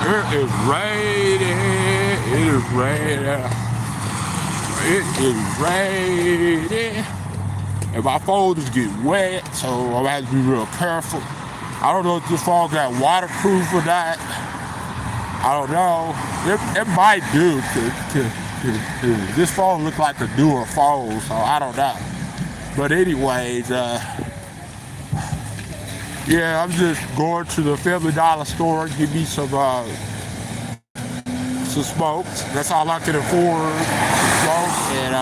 It is raining. It is raining. It is raining. And my phone is getting wet, so I'm gonna have to be real careful. I don't know if this phone got waterproof or not. I don't know. It might do, cause this phone looks like a newer phone, so I don't know. But anyways, yeah, I'm just going to the Family Dollar store and give me some smokes. That's all I can afford. Smoke and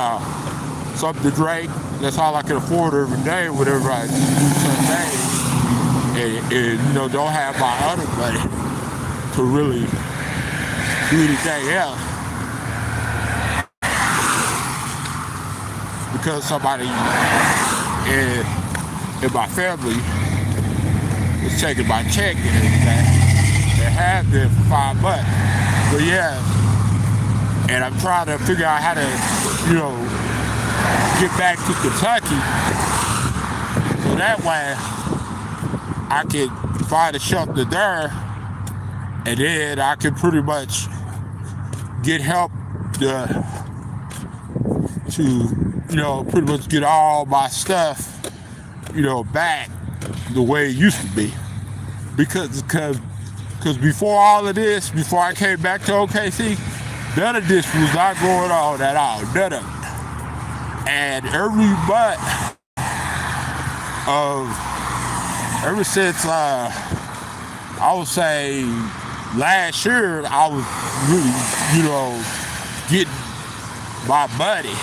something to drink. That's all I can afford every day, whatever I do some days. And you know, don't have my other money to really do anything else. Because somebody in my family is taking my check and everything. They have been for 5 months. But yeah, and I'm trying to figure out how to, you know, get back to Kentucky so that way I can find a shelter there and then I can pretty much get help to you know, pretty much get all my stuff, you know, back the way it used to be. Because before all of this, before I came back to OKC, none of this was not going on at all. None of it. And every month ever since I would say last year, I was really, you know, getting my money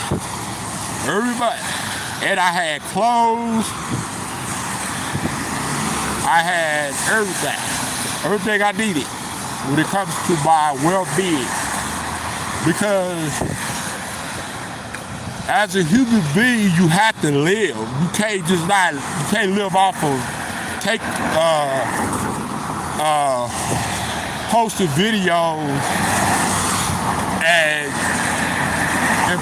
every month. And I had clothes, I had everything I needed when it comes to my well-being. Because as a human being, you have to live. You can't live off of posting videos and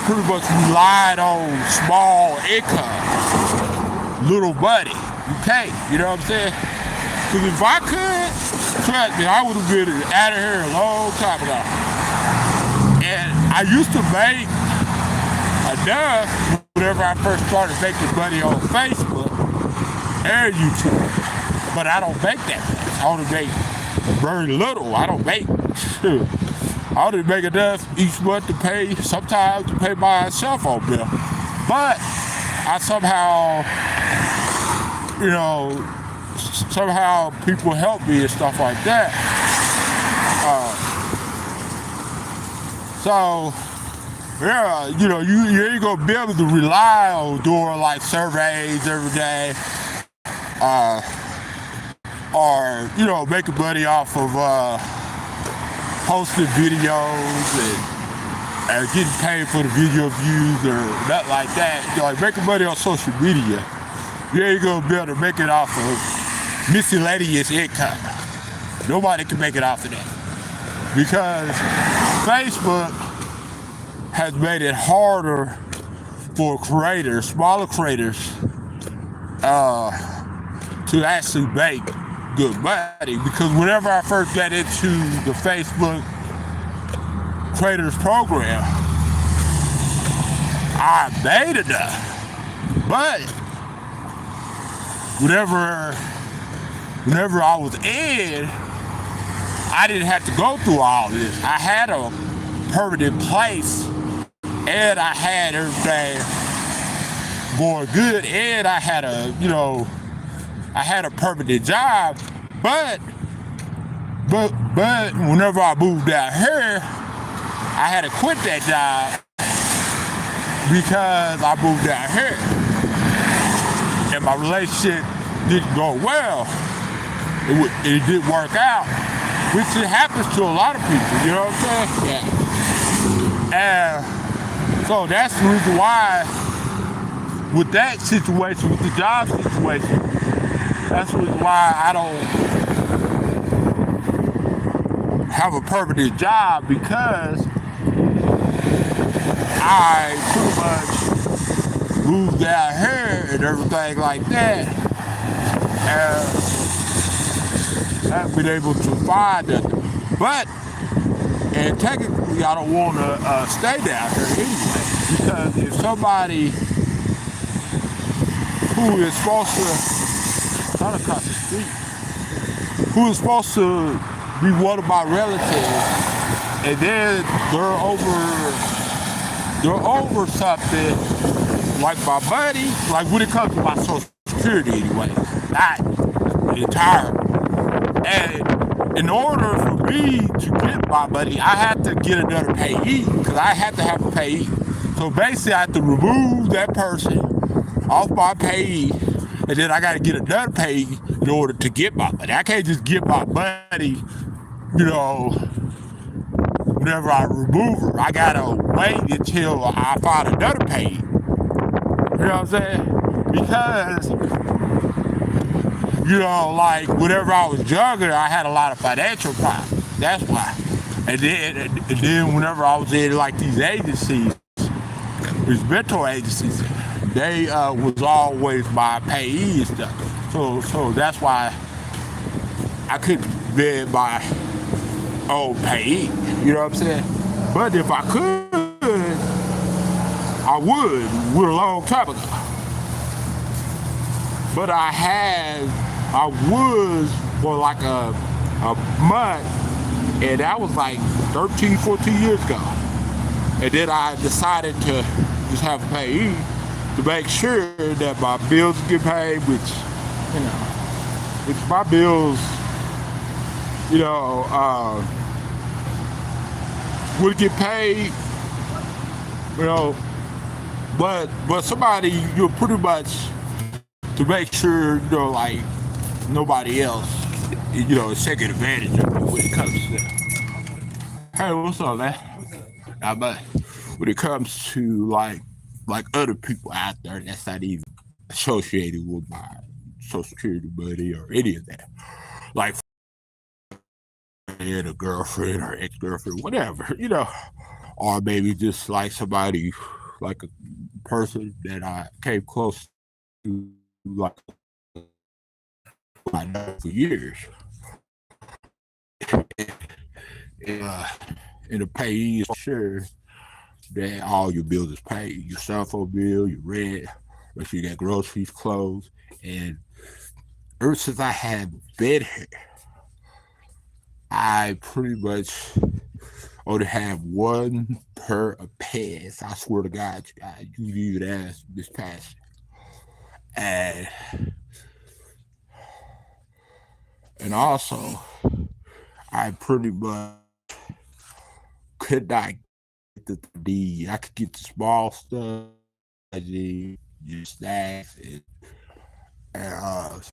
pretty much relied on small income, little money. You can't, you know what I'm saying? Because if I could, trust me, I would have been out of here a long time ago. And I used to make enough whenever I first started making money on Facebook and YouTube. But I don't make that much. I only make very little. I don't make, I only make enough each month to pay, sometimes to pay my cell phone bill. But I somehow, you know, somehow people help me and stuff like that. So, yeah, you know, you ain't gonna be able to rely on doing like surveys every day, or, you know, making money off of posting videos and getting paid for the video views or nothing like that. You know, like making money on social media, you ain't gonna be able to make it off of miscellaneous income. Nobody can make it off of that. Because Facebook has made it harder for creators, smaller creators, to actually make good money. Because whenever I first got into the Facebook Creators Program, I made enough. But whenever I was in, I didn't have to go through all this. I had a permanent place, and I had everything going good, and I had I had a permanent job. But whenever I moved out here, I had to quit that job because I moved out here, and my relationship didn't go well. It didn't work out, which it happens to a lot of people, you know what I'm saying? Yeah. And so that's the reason why, with that situation, with the job situation, that's the reason why I don't have a permanent job, because I pretty much moved out here and everything like that, and I haven't been able to find nothing. But, and technically I don't want to stay down here anyway, because if somebody who is supposed to, not across the street, who is supposed to be one of my relatives, and then they're over something like my money, like when it comes to my social security anyway, not entirely. And in order for me to get my money, I had to get another payee, because I had to have a payee. So basically I have to remove that person off my payee, and then I got to get another payee in order to get my money. I can't just get my money, whenever I remove her. I got to wait until I find another payee. You know what I'm saying? Because, like whenever I was younger, I had a lot of financial problems. That's why. And then whenever I was in like these agencies, these mental agencies, they was always my payee and stuff. So that's why I couldn't be my own payee. You know what I'm saying? But if I could, I would a long time ago. But I was for like a month, and that was like 13, 14 years ago. And then I decided to just have a payee to make sure that my bills get paid, which my bills, would get paid, but somebody, pretty much to make sure, like nobody else, is taking advantage of it when it comes to that. Hey, what's up, man? But when it comes to like other people out there that's not even associated with my social security money or any of that, like a girlfriend or ex-girlfriend, whatever, or maybe just like somebody, like a person that I came close to, like I know for years, and the payee is sure that all your bills is paid, your cell phone bill, your rent, make sure you got groceries, clothes, and ever since I had bed hair, I pretty much only have one pair of pants. I swear to God, you even ask this past. And also, I pretty much could not get I could get the small stuff, your snacks, and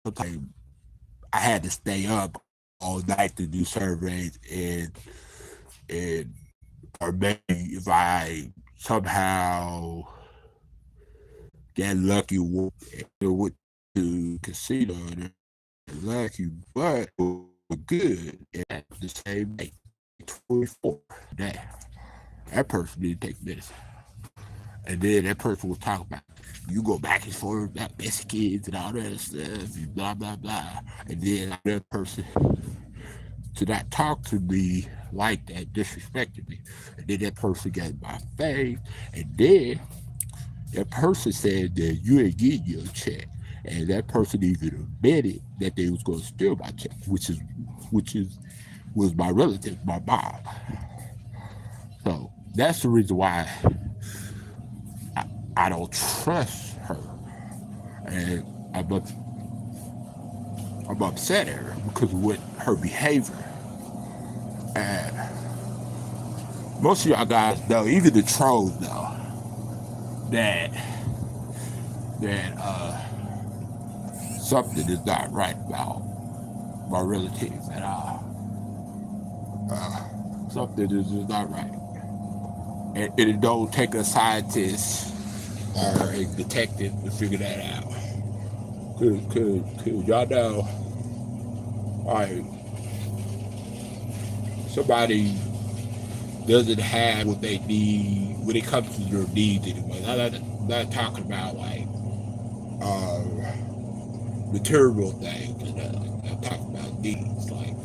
sometimes I had to stay up all night to do surveys, and or maybe if I somehow get lucky with to casino, lucky, but good at the same day. 24. That person didn't take medicine. And then that person will talk about, you go back and forth about best kids and all that stuff, and blah, blah, blah. And then that person to not talk to me like that, disrespected me. And then that person got my face. And then that person said that you ain't getting your check. And that person even admitted that they was going to steal my check, which was my relative, my mom. So that's the reason why I don't trust her, and I'm upset at her because of what her behavior. And most of y'all guys know, even the trolls know that something is not right about my relatives at all. Something is just not right. And it don't take a scientist or a detective to figure that out. Cause y'all know, like, somebody doesn't have what they need when it comes to your needs anyway. I'm not talking about like material things. I'm talking about needs, like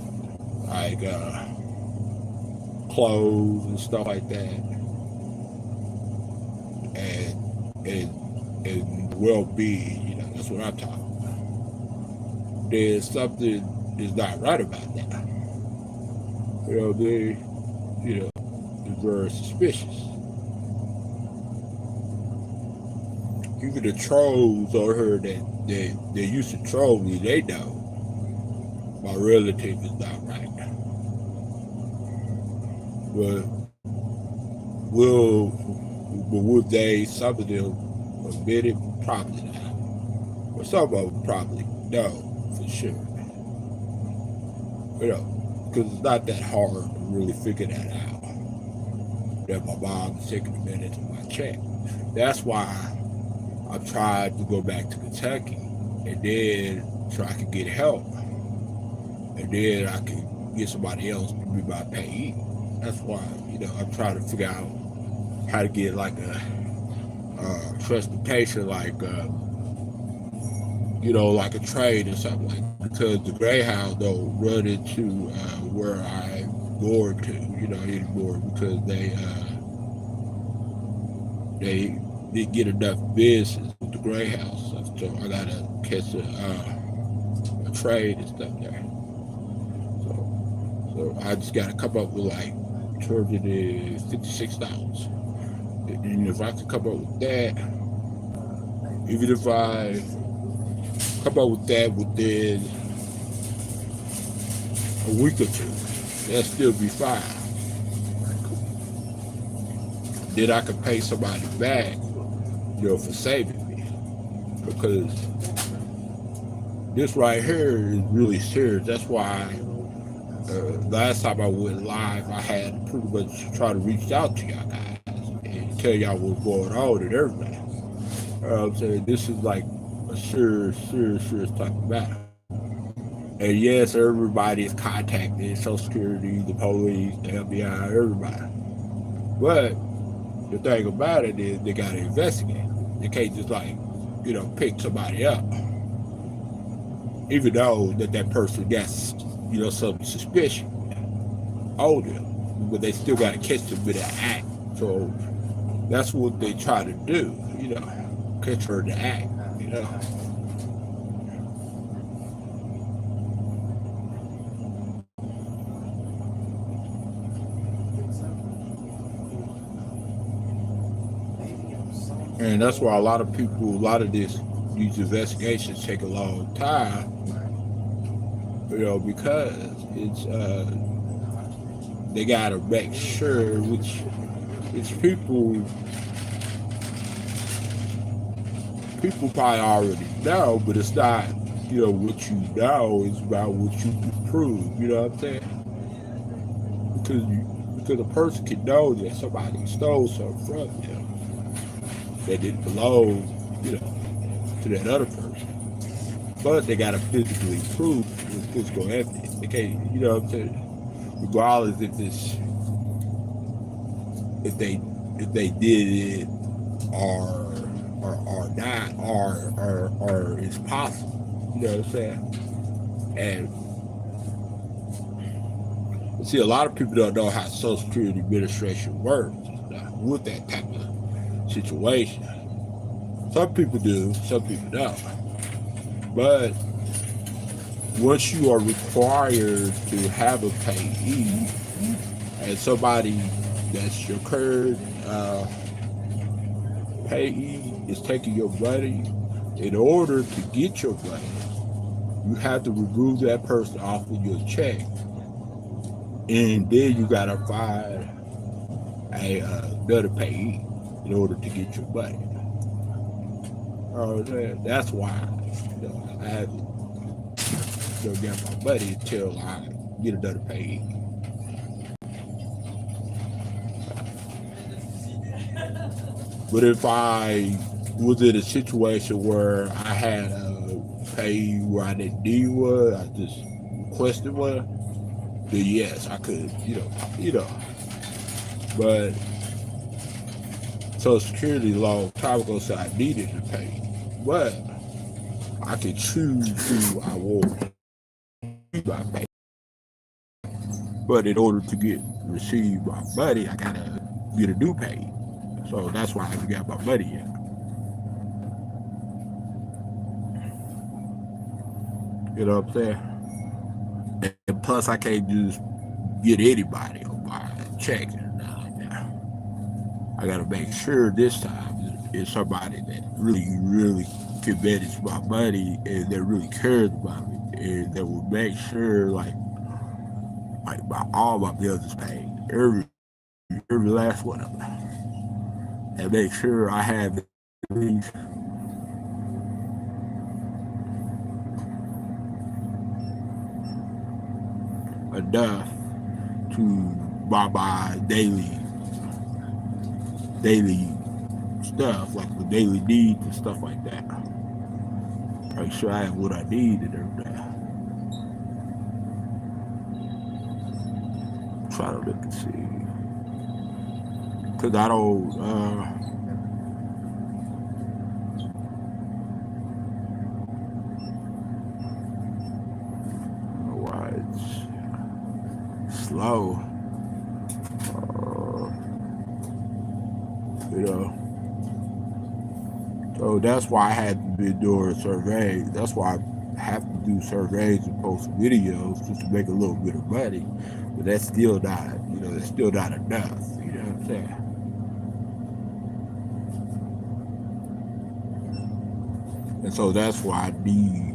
clothes and stuff like that, and well-being. You know, that's what I'm talking about. There's something is not right about that. You know, they're very suspicious. Even the trolls on her they used to troll me, they know my relative is not right. But will they, some of them admit it? Probably not. But some of them probably know for sure. You know, because it's not that hard to really figure that out. That my mom is taking a minute of my check. That's why I tried to go back to Kentucky and then so I could get help. And then I could get somebody else to be my payee. That's why, you know, I'm trying to figure out how to get like a transportation, like, you know, like a train or something like that. Because the Greyhound don't run into where I'm going to, you know, anymore because they didn't get enough business with the Greyhound stuff. So I gotta catch a train and stuff there. So I just gotta come up with like $256. And if I can come up with that, even if I come up with that within a week or two, that'll still be fine. Then I can pay somebody back, you know, for saving me. Because this right here is really serious. That's why last time I went live, I had to pretty much try to reach out to y'all guys and tell y'all what's going on and everything. I'm saying this is like a serious type of matter. And yes, everybody is contacting Social Security, the police, the FBI, everybody. But the thing about it is they gotta investigate. They can't just like, you know, pick somebody up. Even though that person gets, you know, some suspicion on them, but they still got to catch them in the act. So that's what they try to do, you know, catch her in the act, you know. And that's why a lot of these investigations take a long time, you know, because it's they gotta make sure, which it's people probably already know, but it's not, you know, what you know, it's about what you can prove, you know what I'm saying? Because a person can know that somebody stole something from them that didn't belong, you know, to that other person. But they gotta physically prove with physical evidence. They can't, you know what I'm saying? Regardless if they did it or not or it's possible. You know what I'm saying? And see, a lot of people don't know how Social Security Administration works with that type of situation. Some people do, some people don't. But once you are required to have a payee and somebody that's your current payee is taking your money, in order to get your money, you have to remove that person off of your check. And then you gotta find another payee in order to get your money. That's why, you know, I haven't get my money until I get another payee. But if I was in a situation where I had a payee where I didn't need one, I just requested one, then yes, I could, you know. But Social Security long time ago said I needed to pay. But I could choose who I want to pay. But in order to receive my money, I gotta get a new page. So that's why I haven't got my money yet. You know what I'm saying? And plus, I can't just get anybody on my check. I gotta make sure this time it's somebody that really can manage my money and that really cares about me and that will make sure like all my bills is paid, every last one of them, and make sure I have at least enough to buy my daily stuff, like the daily needs and stuff like that. Make sure I have what I need and everything. Try to look and see. Cause I don't know why it's slow. You know. So that's why I had been doing surveys. That's why I have to do surveys and post videos just to make a little bit of money. But that's still not, that's still not enough. You know what I'm saying? And so that's why I need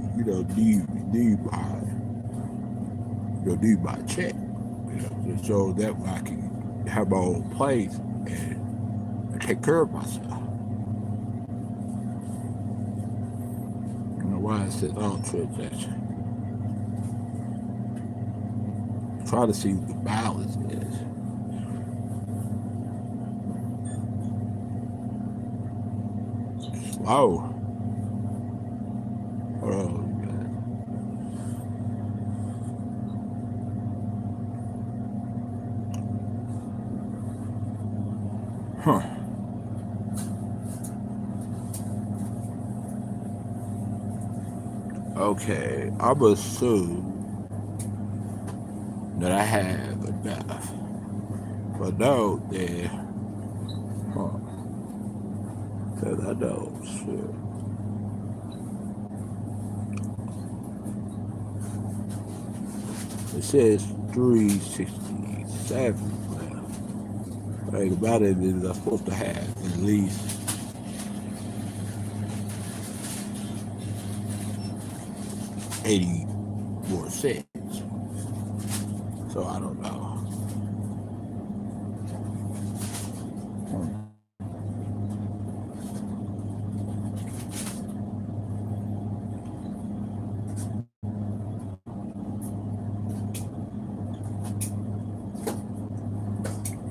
my check, so that I can have my own place and take care of myself. Why it says all transaction. Try to see what the balance is. Slow. Oh, huh. Okay, I'm assume that I have enough. But no, then, because I know, shit. It says 367. Like about it is I'm supposed to have at least 80 more cents. So I don't know.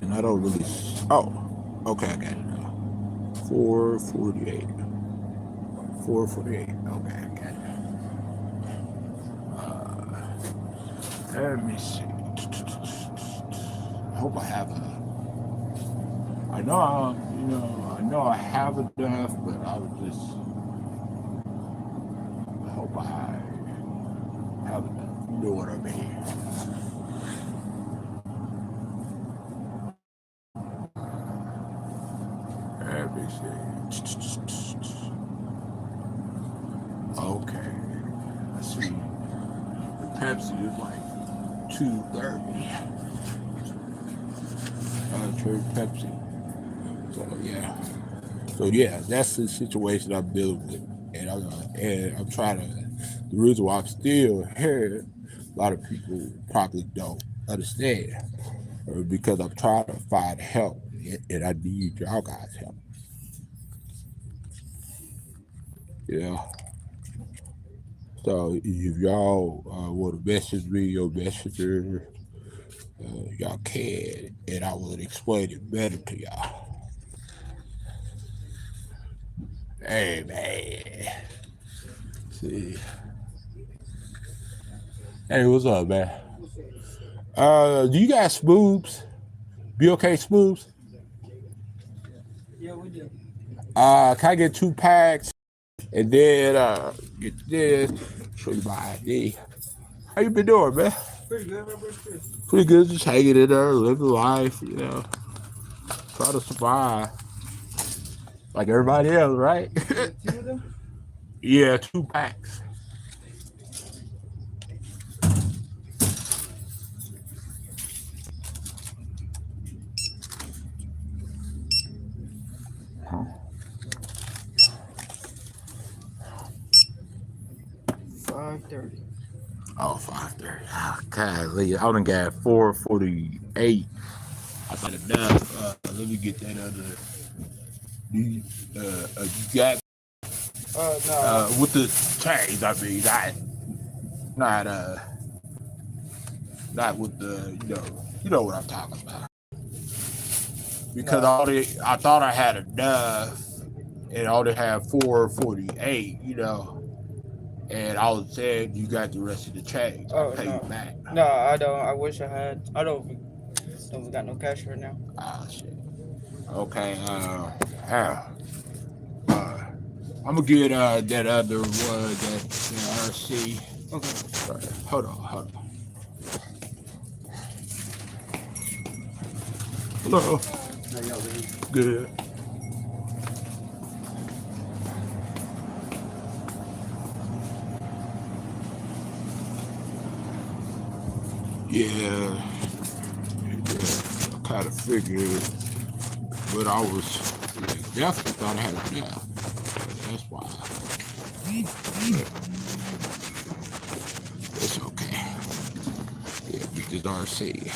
And I don't really. Oh, okay, I got it now. 448. 448. Okay, I got it. Let me see. I hope I have I know I have enough, but I hope I have enough. You know what I mean? Let me see. Okay. I see. The Pepsi is like 230. Church Pepsi. So yeah, that's the situation I'm dealing with, and I'm trying to. The reason why I'm still here, a lot of people probably don't understand, because I'm trying to find help, and I need y'all guys' help. Yeah. So if y'all want to message me or messenger, y'all can, and I will explain it better to y'all. Hey man. See. Hey, what's up, man? Do you got spoobs? BOK spoobs? Yeah, we do. Can I get 2 packs? And then get this. Show you my ID. How you been doing, man? Pretty good, bro. Pretty good, just hanging in there, living life, you know, trying to survive like everybody else, right? Two of them? Yeah, 2 packs. 5:30. Oh, 5:30. Oh, golly, I done got 4:48. I got enough. Let me get that other. You got No. with the change. I mean, not not with the you know what I'm talking about. Because I thought I had enough, and I only had 4:48. You know. And I was saying you got the rest of the change. I'll pay you back. No, I don't. I wish I had. I don't got no cash right now. Ah, shit. Okay. I'm gonna get that other one that RC. Okay. Right. Hold on. Hello. How y'all doing? Good. Yeah. I kind of figured, but I was definitely thought I had it. Yeah. That's why. It's okay. Yeah, because RC.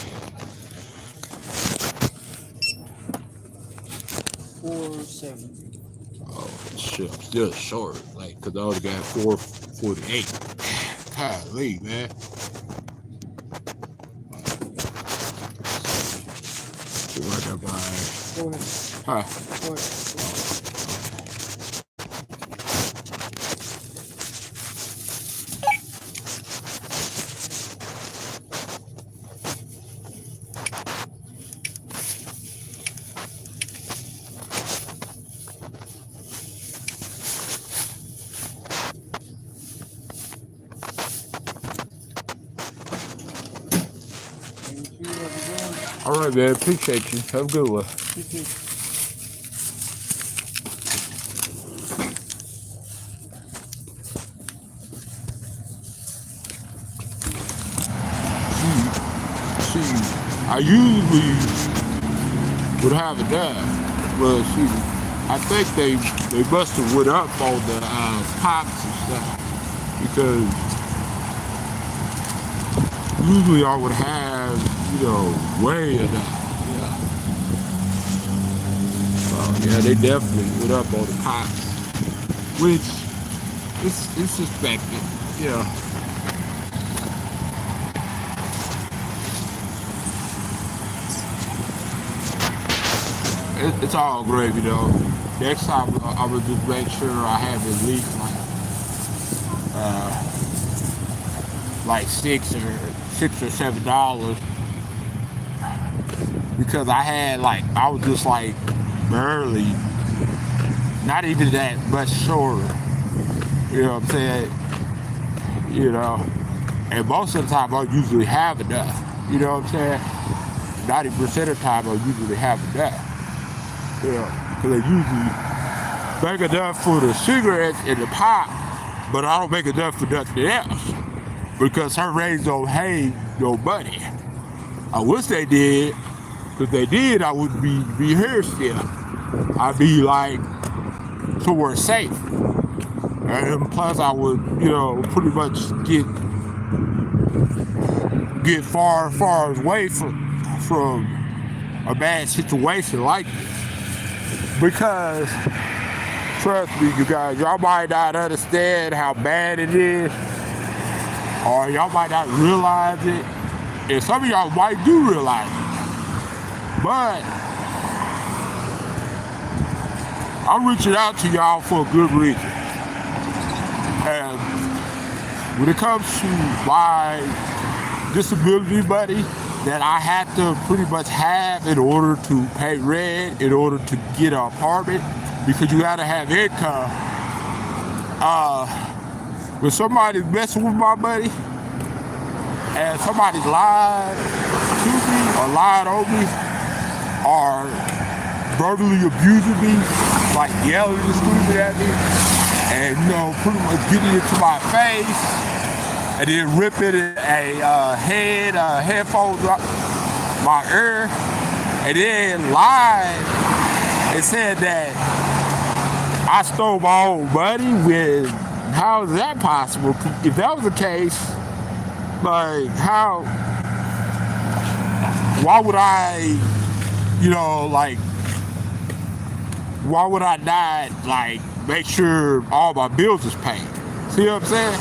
470. Oh shit, I'm still short. Like, cause I only got 4:48. Golly, man. Divided by. Go ahead. Huh? Go ahead. All right, man. Appreciate you. Have a good one. You too. See, I usually would have it done, but see, I think they must have went up on the pops and stuff because usually I would have, way enough. Yeah, they definitely went up on the pops, which it's expected, It's all gravy though. Next time I will just make sure I have at least like $6 or $7 because I was just like barely, not even that much shorter. You know what I'm saying? And most of the time I usually have enough. You know what I'm saying? 90% of the time I usually have enough. Because I usually make enough for the cigarettes and the pot, but I don't make enough for nothing else. Because her raised don't pay no money. I wish they did. If they did, I wouldn't be here still. I'd be like somewhere safe. And plus I would, pretty much get far away from a bad situation like this. Because, trust me, you guys, y'all might not understand how bad it is, or y'all might not realize it, and some of y'all might do realize it. But I'm reaching out to y'all for a good reason. And when it comes to my disability money that I had to pretty much have in order to pay rent, in order to get an apartment, because you gotta have income. When somebody's messing with my money, and somebody lied to me or lied on me or verbally abusing me, like yelling and screaming at me, and pretty much getting into my face, and then ripping a headphones up my ear, and then lied and said that I stole my own money. When how is that possible? If that was the case, like why would I, why would I not make sure all my bills is paid? See what I'm saying?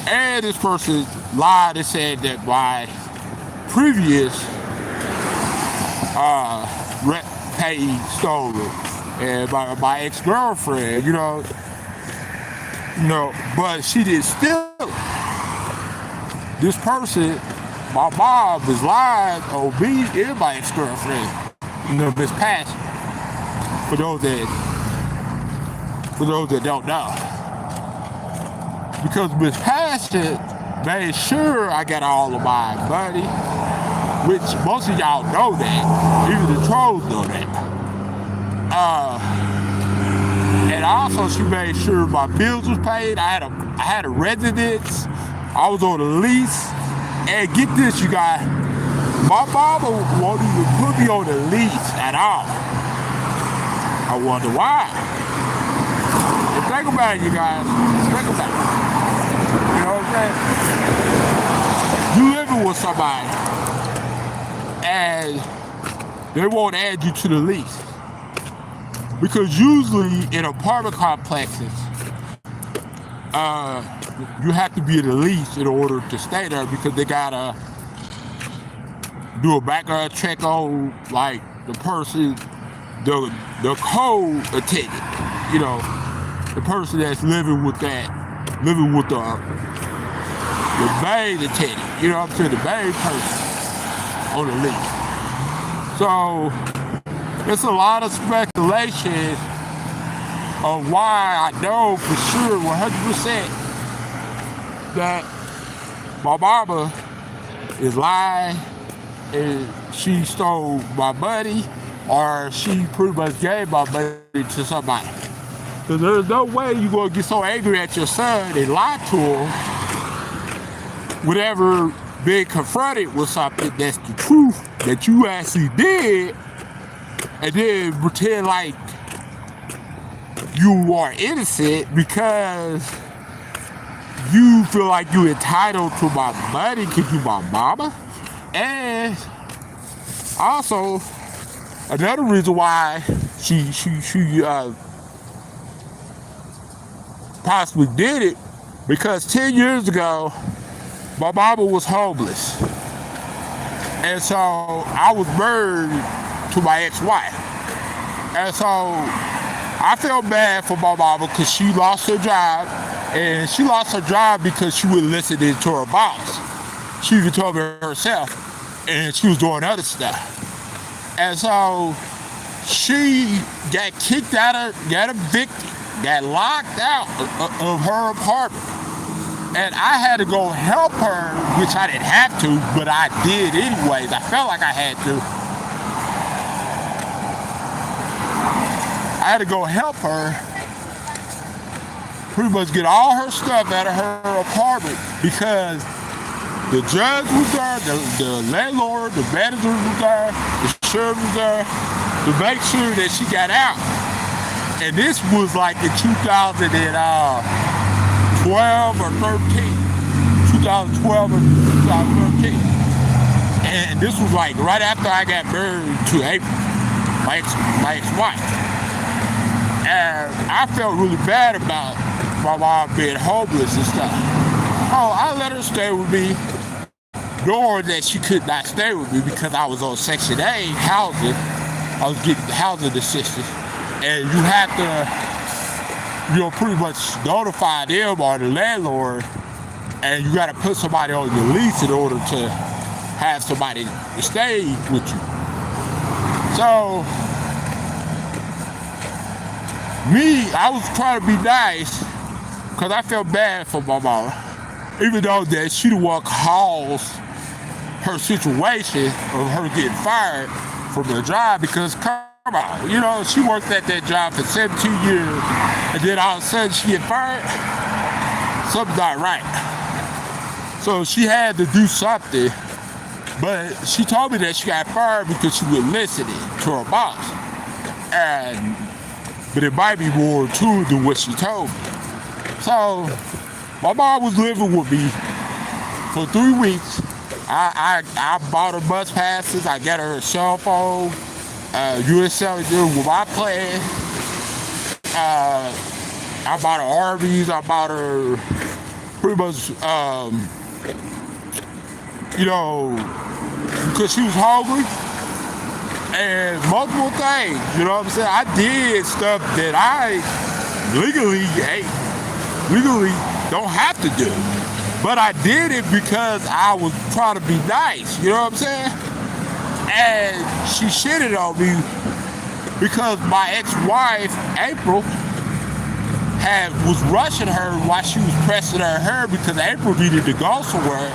And this person lied and said that my previous pay stolen, and my ex-girlfriend, but she did still. This person, my mom, is lying on me and my ex-girlfriend, Miss Passion. For those that don't know, because Miss Passion made sure I got all of my money, which most of y'all know that, even the trolls know that. And also she made sure my bills was paid. I had a residence. I was on a lease. And get this, you guys, my mama won't even put me on a lease at all. I wonder why. And think about it, you guys. Think about it. You know what I'm saying? You living with somebody and they won't add you to the lease. Because usually in apartment complexes, you have to be in a lease in order to stay there, because they gotta do a background check on the person, the code attendant, the person that's living with the main attendant, you know what I'm saying, the main person on the lease. So there's a lot of speculation of why I know for sure 100% that my mama is lying and she stole my money, or she pretty much gave my money to somebody. Because there's no way you're going to get so angry at your son and lie to him whenever being confronted with something that's the truth that you actually did, and then pretend like you are innocent because you feel like you're entitled to my money because you my mama. And also, another reason why she possibly did it, because 10 years ago, my mama was homeless. And so I was married to my ex-wife. And so I felt bad for my mama because she lost her job. And she lost her job because she was listening to her boss. She even told me herself. And she was doing other stuff. And so she got kicked out got evicted, got locked out of her apartment. And I had to go help her, which I didn't have to, but I did anyways. I felt like I had to. I had to go help her pretty much get all her stuff out of her apartment, because the judge was there, the landlord, the manager was there, the sheriff was there to make sure that she got out. And this was like in 2012 or 13. 2012 or 2013. And this was like right after I got married to April, my ex-wife. And I felt really bad about my mom being homeless and stuff. Oh, I let her stay with me, knowing that she could not stay with me because I was on Section 8 housing. I was getting housing assistance. And you have to, pretty much notify them or the landlord, and you got to put somebody on your lease in order to have somebody to stay with you. So, I was trying to be nice because I felt bad for my mama. even though that she the one caused her situation of her getting fired from the job because come on, you know, she worked at that job for 17 years and then all of a sudden she get fired. Something's not right. So she had to do something, but she told me that she got fired because she was listening to her boss. But it might be more to it than what she told me. So my mom was living with me for 3 weeks. I bought her bus passes. I got her a cell phone. US Cellular with my plan. I bought her Arby's. I bought her pretty much, you know, because she was hungry. And multiple things, you know what I'm saying? I did stuff that I legally don't have to do. But I did it because I was trying to be nice, you know what I'm saying? And she shitted on me because my ex-wife, April, was rushing her while she was pressing her hair because April needed to go somewhere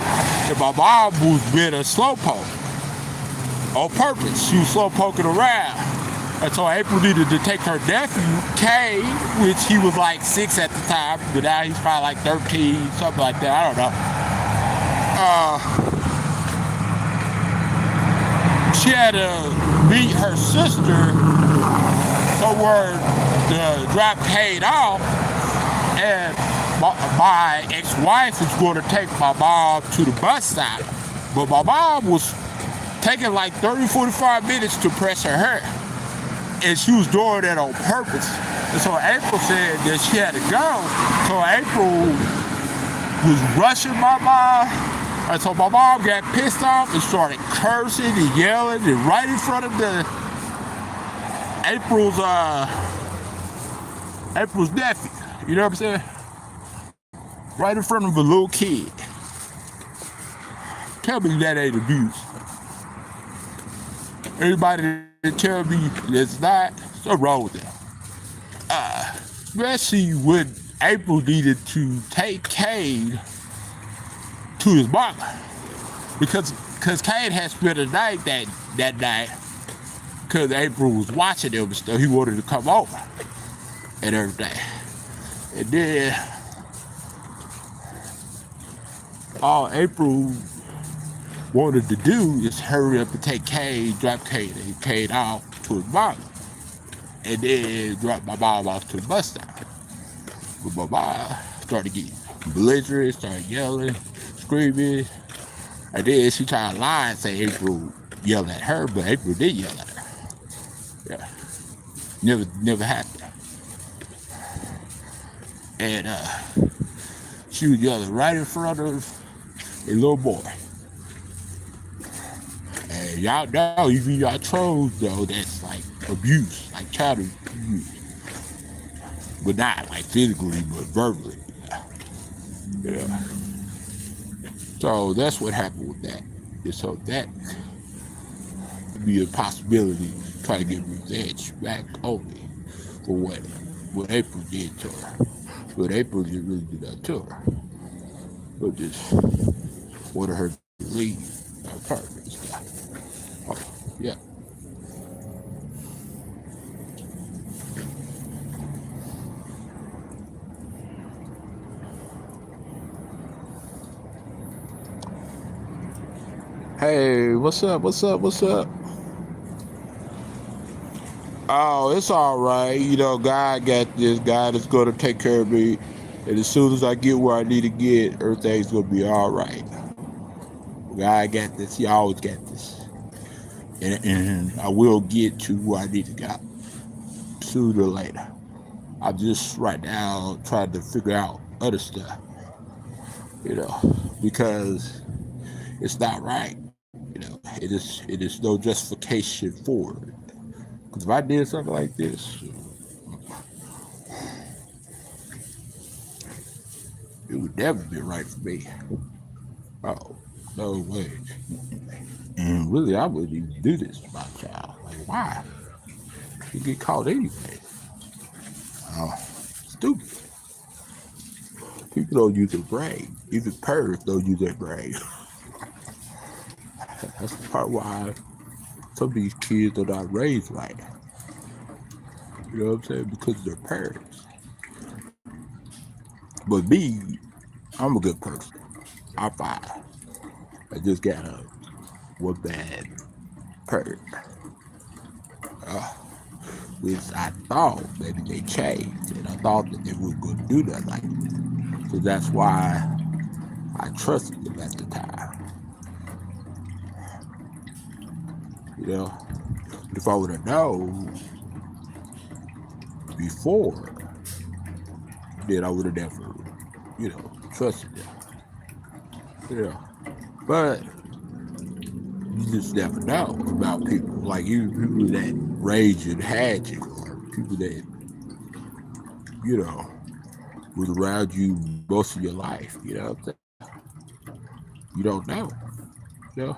and my mom was being a slowpoke. On purpose. She was slow poking around. And so April needed to take her nephew, Kay, which he was like 6 at the time, but now he's probably like 13, something like that. I don't know. She had to meet her sister somewhere the drop paid off, and my ex-wife was going to take my mom to the bus stop. But my mom was taking like 30, 45 minutes to press her hair. And she was doing that on purpose. And so April said that she had to go. So April was rushing my mom. And so my mom got pissed off and started cursing and yelling and right in front of April's nephew. You know what I'm saying? Right in front of a little kid. Tell me that ain't abuse. Everybody that tell me that's not, so wrong with them. Especially when April needed to take Cade to his mama. Because Cade had spent the night that night because April was watching him and stuff. He wanted to come over and everything. And then all April wanted to do is hurry up and take Cade, drop Cade off to his mom. And then drop my mom off to the bus stop. But my mom started getting belligerent, started yelling, screaming. And then she tried to lie and say April yelled at her, but April did yell at her. Yeah. Never happened. And she was yelling right in front of a little boy. And y'all know, even y'all trolls though, that's like abuse, like child abuse. But not like physically, but verbally. Yeah. So that's what happened with that. And so that could be a possibility to try to get revenge back on me for what April did to her. But April didn't really do that to her. But just wanted her to leave her apartment and stuff. Oh, yeah. Hey, what's up? Oh, it's all right. You know, God got this. God is going to take care of me. And as soon as I get where I need to get, everything's going to be all right. God got this. He always got this. And I will get to where I need to go sooner or later. I'm just right now trying to figure out other stuff, you know, because it's not right. You know, it is no justification for it. Because if I did something like this, it would never be right for me. Oh, no way. And really, I wouldn't even do this to my child. Like, why? You get caught anyway. Oh, stupid. People don't use their brain. Even parents don't use their brain. That's the part why some of these kids are not raised right. You know what I'm saying? Because of their parents. But me, I'm a good person. I'm fine. I just got a one bad parent. Which I thought maybe they changed, and I thought that they weren't going to do that like that. So that's why I trusted them at the time. You know, if I would have known before, then I would have never, trusted them. But you just never know about people. Like people that raised you and had you, or people that, was around you most of your life. You know what I'm saying? You don't know. You know?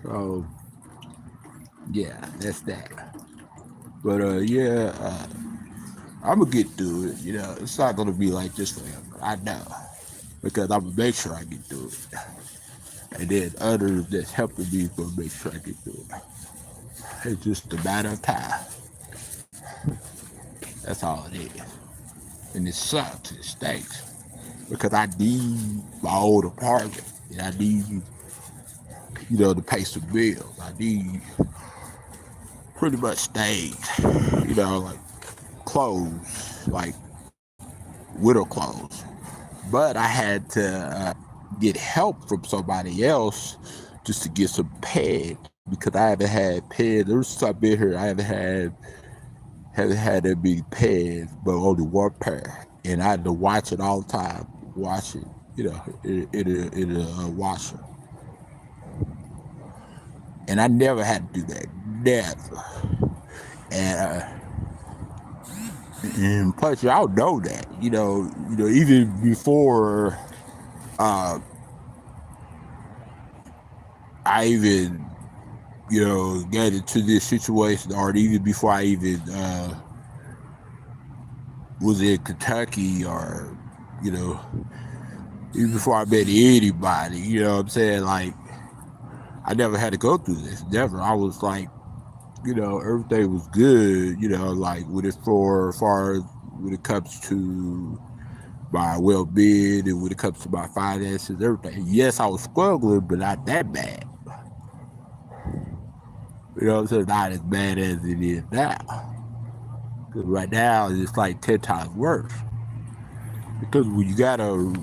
So, yeah, that's that. But, I'm going to get through it. It's not going to be like this forever. I know. Because I'm going to make sure I get through it. And then others that's helping me going to make sure I get through it. It's just a matter of time. That's all it is. And it sucks. It stinks. Because I need my old apartment. And I need, to pay some bills. I need pretty much things, like clothes, like widow clothes. But I had to get help from somebody else just to get some pads because I haven't had pads. Ever since I've been here, I haven't had that many pads, but only one pair. And I had to wash it all the time. Wash it, in a washer. And I never had to do that. Never. And plus, y'all know that, even before I even, got into this situation, or even before I even was in Kentucky, or, even before I met anybody, you know what I'm saying? Like, I never had to go through this. Never. I was like, everything was good, like as far as when it comes to my well-being and when it comes to my finances, everything. Yes, I was struggling, but not that bad. You know what I'm saying? Not as bad as it is now. Because right now, it's like 10 times worse. Because when you got a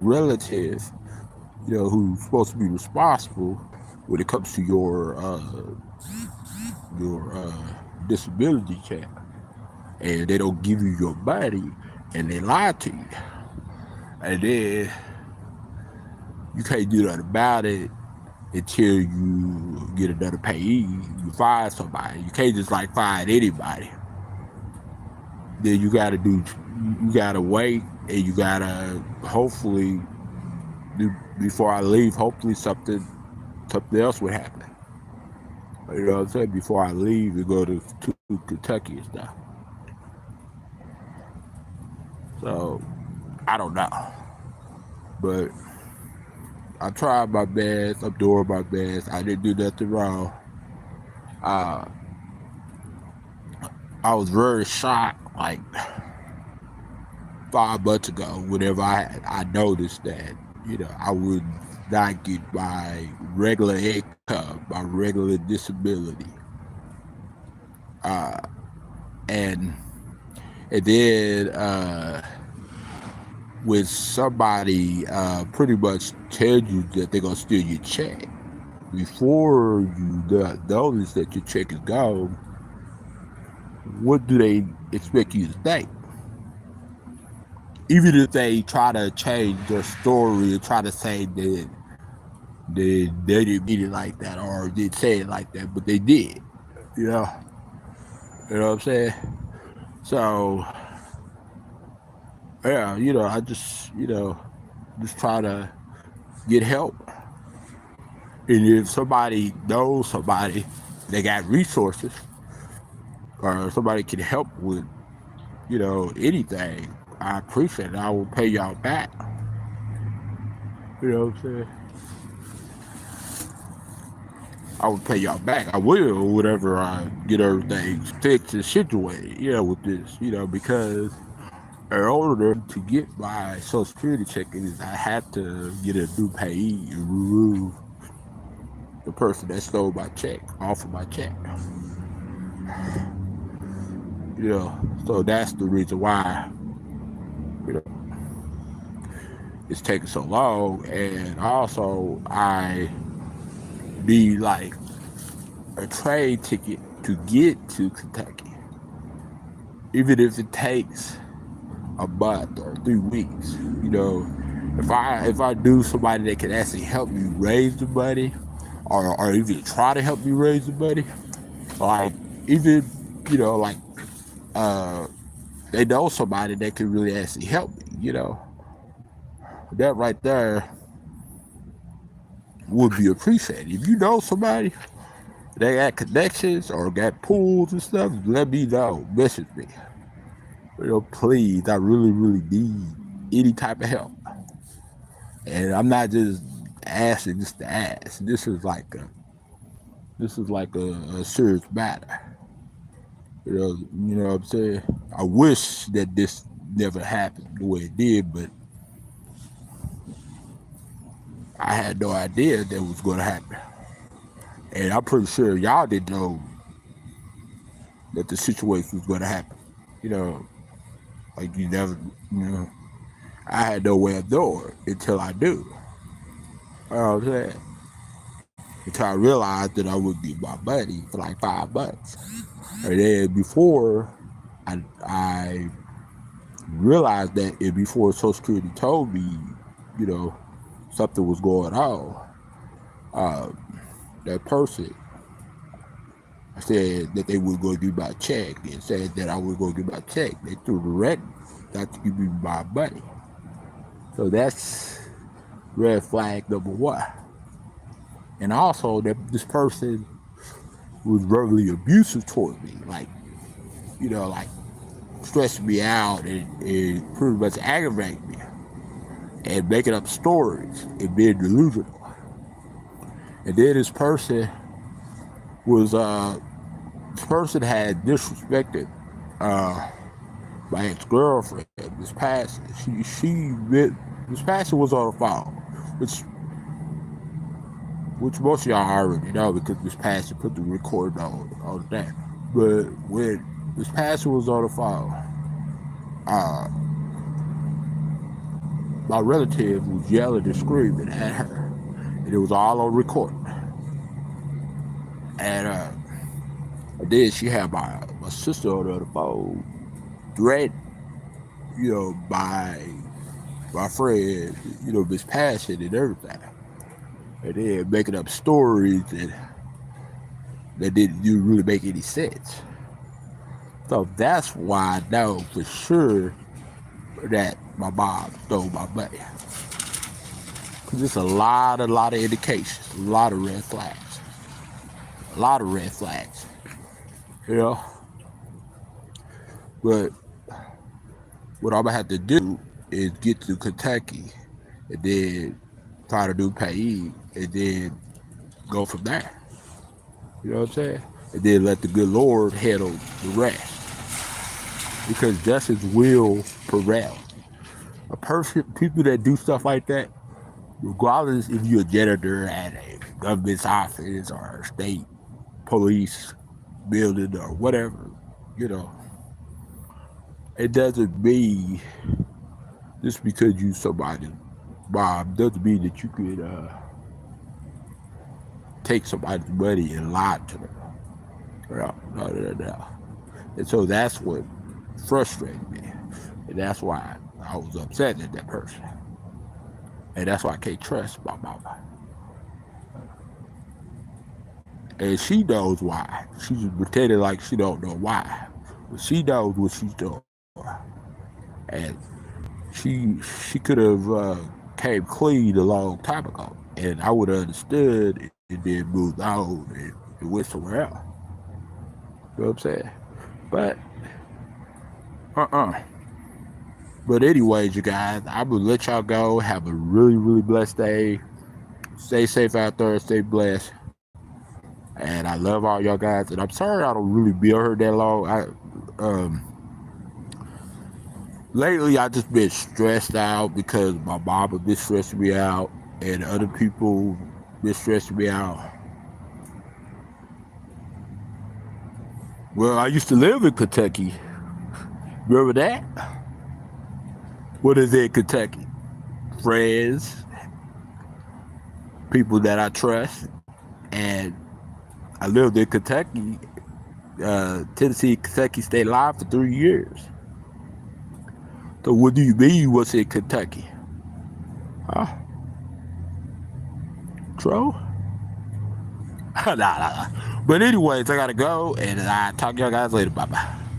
relative, who's supposed to be responsible when it comes to your disability check, and they don't give you your money, and they lie to you, and then you can't do nothing about it until you get another payee. You fire somebody. You can't just like fire anybody. Then you gotta wait, and you gotta hopefully before I leave. Hopefully something else would happen. You know what I'm saying? Before I leave and go to Kentucky and stuff. So I don't know, but I tried my best. I'm doing my best. I didn't do nothing wrong. I was very shocked, like 5 months ago, whenever I noticed that, I would not get my regular income, my regular disability. And then when somebody pretty much tells you that they're going to steal your check, before you notice that your check is gone, what do they expect you to think? Even if they try to change their story and try to say that they didn't mean it like that or didn't say it like that, but they did, you know what I'm saying? So, yeah, I just try to get help. And if somebody knows somebody, they got resources, or somebody can help with, anything, I appreciate it. I will pay y'all back. You know what I'm saying? I will pay y'all back. I will, whatever I get everything fixed and situated, with this, because in order to get my Social Security check, I had to get a new payee and remove the person that stole my check off of my check. So that's the reason why, it's taking so long. And also, I need like a train ticket to get to Kentucky, even if it takes a month or 3 weeks. If I knew somebody that could actually help me raise the money, or even try to help me raise the money, like even they know somebody that could really actually help me. That right there would be appreciated. If you know somebody that got connections or got pools and stuff, let me know. Message me. Please, I really, really need any type of help. And I'm not just asking just to ask. This is like a serious matter. You know what I'm saying? I wish that this never happened the way it did, but I had no idea that was going to happen. And I'm pretty sure y'all didn't know that the situation was going to happen. Like you never, I had no way of knowing until I do. You know what I'm saying? Until I realized that I would get my money for like 5 months. And then before I realized that, and before Social Security told me, something was going on, that person said that they would go do my check and said that I would go get my check. They threw the rent not to give me my money. So that's red flag number 1. And also that this person was verbally abusive toward me, like stressing me out and pretty much aggravating me and making up stories and being delusional. And then this person had disrespected my ex-girlfriend, Miss Patsy. Miss Patsy was on the phone, which most of y'all already know because Miss Patsy put the record on that. But when Miss Patsy was on the phone, my relative was yelling and screaming at her, and it was all on record. And then she had my sister on the phone, threatened, by my friend, Miss Passion and everything. And then making up stories that didn't really make any sense. So that's why I know for sure that my mom stole my money. Because there's a lot of indications, a lot of red flags. A lot of red flags. But what I'm going to have to do is get to Kentucky and then try to do payee and then go from there. You know what I'm saying? And then let the good Lord handle the rest. Because justice will prevail. People that do stuff like that, regardless if you're a janitor at a government's office or a state police building or whatever, it doesn't mean just because you somebody's mom doesn't mean that you could take somebody's money and lie to them. No. And so that's what frustrated me. And that's why I was upset at that person. And that's why I can't trust my mama. And she knows why. She's pretending like she don't know why. But she knows what she's doing. And she could have came clean a long time ago. And I would have understood and then moved on and went somewhere else. You know what I'm saying? But But anyways, you guys, I will let y'all go. Have a really, really blessed day. Stay safe out there. Stay blessed. And I love all y'all guys. And I'm sorry I don't really be on here that long. Lately I just been stressed out because my mom has been stressing me out, and other people been stressing me out. Well, I used to live in Kentucky. Remember that? What is it, Kentucky? Friends, people that I trust, and I lived in Kentucky, Tennessee, Kentucky State Line for 3 years. So what do you mean what's in Kentucky? Huh? True? Nah. But anyways, I gotta go, and I'll talk to y'all guys later. Bye-bye.